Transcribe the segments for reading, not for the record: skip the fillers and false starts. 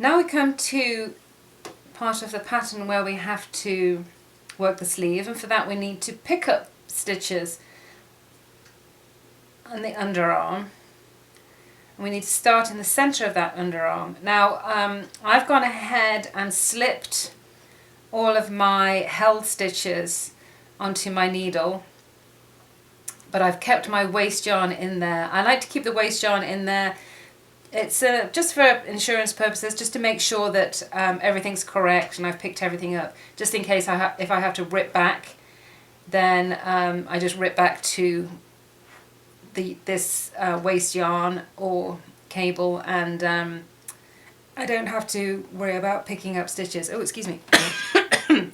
Now we come to part of the pattern where we have to work the sleeve, and for that we need to pick up stitches on the underarm. And we need to start in the centre of that underarm. Now I've gone ahead and slipped all of my held stitches onto my needle, but I've kept my waste yarn in there. I like to keep the waste yarn in there. It's just for insurance purposes, just to make sure that everything's correct and I've picked everything up. Just in case if I have to rip back, then I just rip back to this waste yarn or cable, and I don't have to worry about picking up stitches. Oh, excuse me.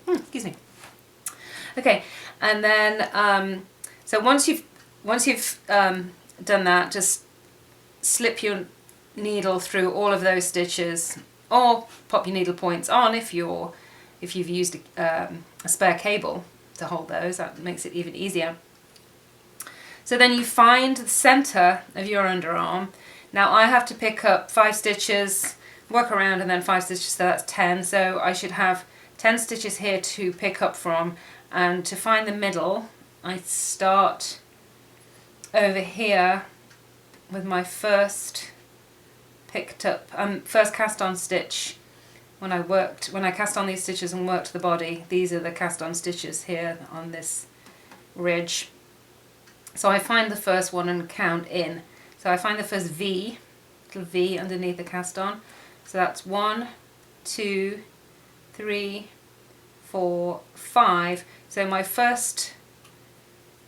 Excuse me. Okay, and then so once you've done that, just slip your needle through all of those stitches, or pop your needle points on if you've used a spare cable to hold those. That makes it even easier. So then you find the center of your underarm. Now I have to pick up 5 stitches, work around, and then 5 stitches, so that's 10. So I should have 10 stitches here to pick up from, and to find the middle I start over here with my first first cast on stitch. When I cast on these stitches and worked the body, these are the cast on stitches here on this ridge. So I find the first one and count in. So I find the first V, little V underneath the cast on. So that's 1, 2, 3, 4, 5. So my first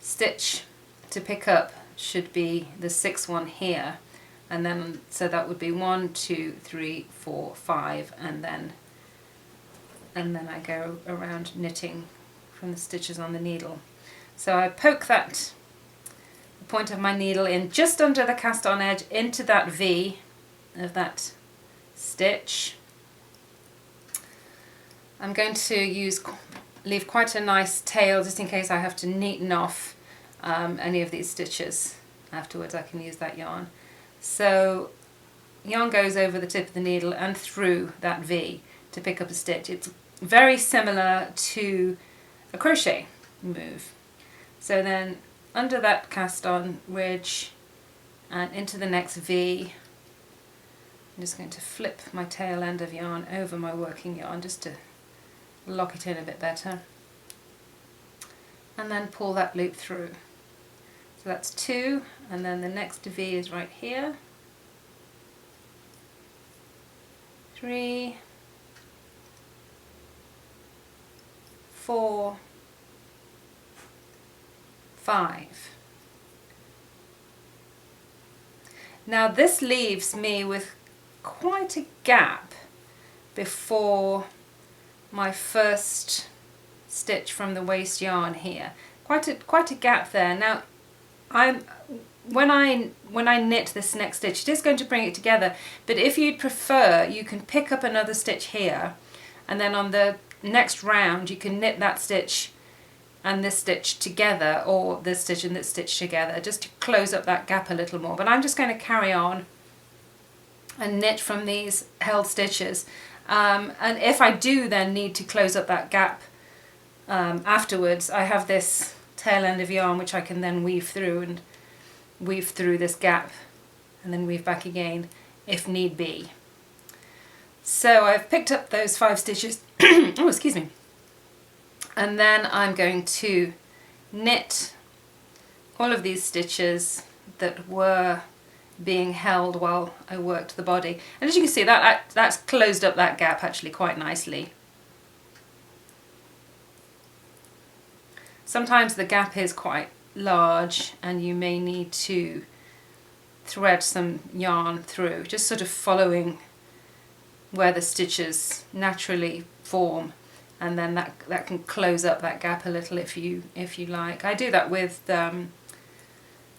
stitch to pick up should be the 6th one here. And then, so that would be 1, 2, 3, 4, 5, and then I go around knitting from the stitches on the needle. So I poke the point of my needle in just under the cast on edge into that V of that stitch. I'm going to leave quite a nice tail just in case I have to neaten off any of these stitches afterwards. I can use that yarn. So yarn goes over the tip of the needle and through that V to pick up a stitch. It's very similar to a crochet move. So then under that cast on ridge and into the next V, I'm just going to flip my tail end of yarn over my working yarn just to lock it in a bit better, and then pull that loop through. So that's 2, and then the next V is right here. 3, 4, 5. Now this leaves me with quite a gap before my first stitch from the waste yarn here. Quite a gap there. Now when I knit this next stitch, it is going to bring it together, but if you'd prefer, you can pick up another stitch here, and then on the next round you can knit that stitch and this stitch together, or this stitch and this stitch together, just to close up that gap a little more. But I'm just going to carry on and knit from these held stitches, and if I do then need to close up that gap afterwards, I have this tail end of yarn which I can then weave through this gap and then weave back again if need be. So I've picked up those 5 stitches oh, excuse me, and then I'm going to knit all of these stitches that were being held while I worked the body, and as you can see that's closed up that gap actually quite nicely. Sometimes the gap is quite large and you may need to thread some yarn through, just sort of following where the stitches naturally form, and then that can close up that gap a little if you like. I do that with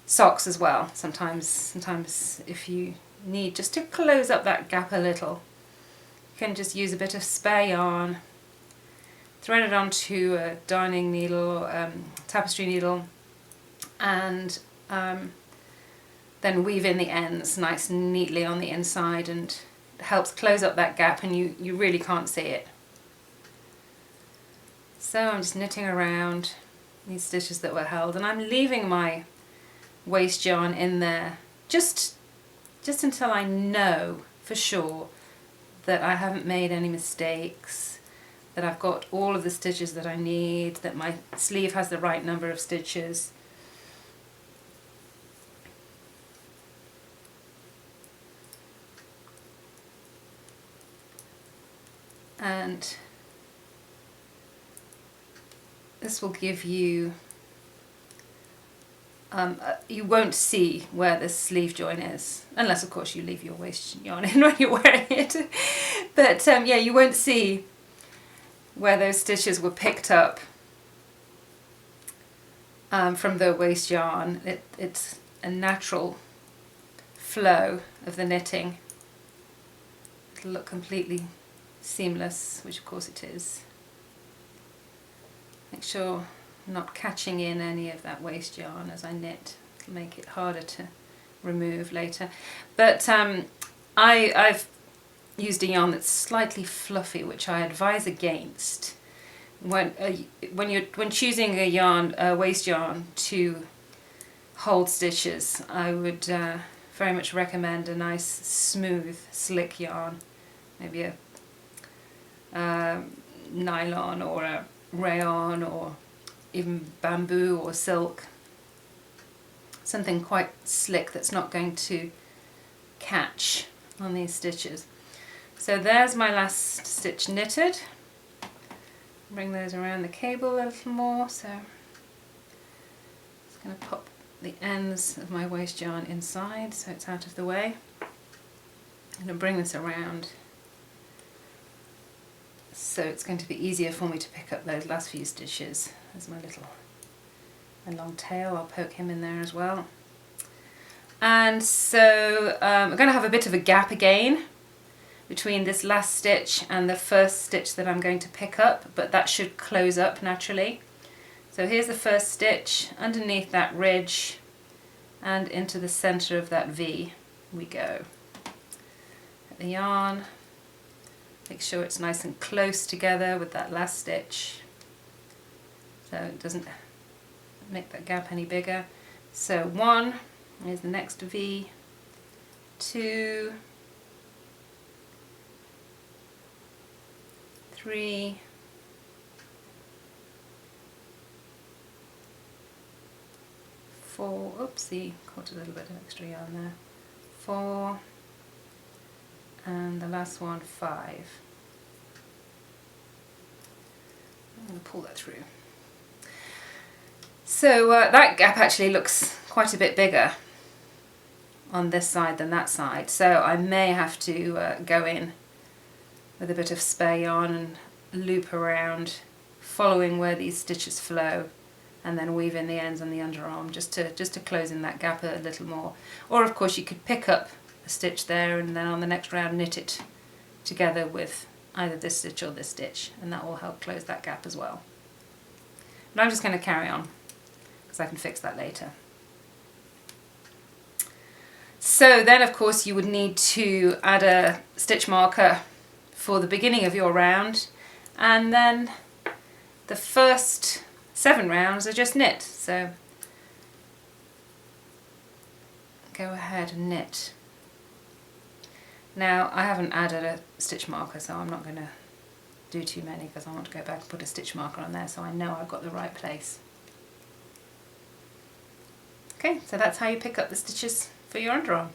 socks as well. Sometimes if you need just to close up that gap a little, you can just use a bit of spare yarn, thread it onto a darning needle or tapestry needle, and then weave in the ends nice and neatly on the inside, and helps close up that gap and you really can't see it. So I'm just knitting around these stitches that were held, and I'm leaving my waste yarn in there just until I know for sure that I haven't made any mistakes, that I've got all of the stitches that I need, that my sleeve has the right number of stitches. And this will give you, you won't see where the sleeve join is, unless of course you leave your waste yarn in when you're wearing it. But yeah, you won't see where those stitches were picked up from the waste yarn. It's a natural flow of the knitting. It'll look completely seamless, which of course it is. Make sure I'm not catching in any of that waste yarn as I knit. It'll make it harder to remove later. But I've used a yarn that's slightly fluffy, which I advise against. When choosing a waste yarn to hold stitches, I would very much recommend a nice smooth slick yarn, maybe a nylon or a rayon or even bamboo or silk, something quite slick that's not going to catch on these stitches. So there's my last stitch knitted. Bring those around the cable a little more, so I'm just going to pop the ends of my waste yarn inside so it's out of the way. I'm going to bring this around so it's going to be easier for me to pick up those last few stitches. There's my long tail, I'll poke him in there as well. And so I'm going to have a bit of a gap again between this last stitch and the first stitch that I'm going to pick up, but that should close up naturally. So here's the first stitch, underneath that ridge and into the center of that V we go. Get the yarn, make sure it's nice and close together with that last stitch so it doesn't make that gap any bigger. So 1, here's the next V, 2, 3, 4, oopsie, caught a little bit of extra yarn there, 4, and the last one 5. I'm going to pull that through. So that gap actually looks quite a bit bigger on this side than that side, so I may have to go in with a bit of spare yarn and loop around, following where these stitches flow, and then weave in the ends on the underarm just to close in that gap a little more. Or of course you could pick up a stitch there and then on the next round knit it together with either this stitch or this stitch, and that will help close that gap as well. But I'm just going to carry on because I can fix that later. So then of course you would need to add a stitch marker for the beginning of your round, and then the first 7 rounds are just knit. So go ahead and knit. Now I haven't added a stitch marker, so I'm not going to do too many because I want to go back and put a stitch marker on there so I know I've got the right place. Okay, so that's how you pick up the stitches for your underarm.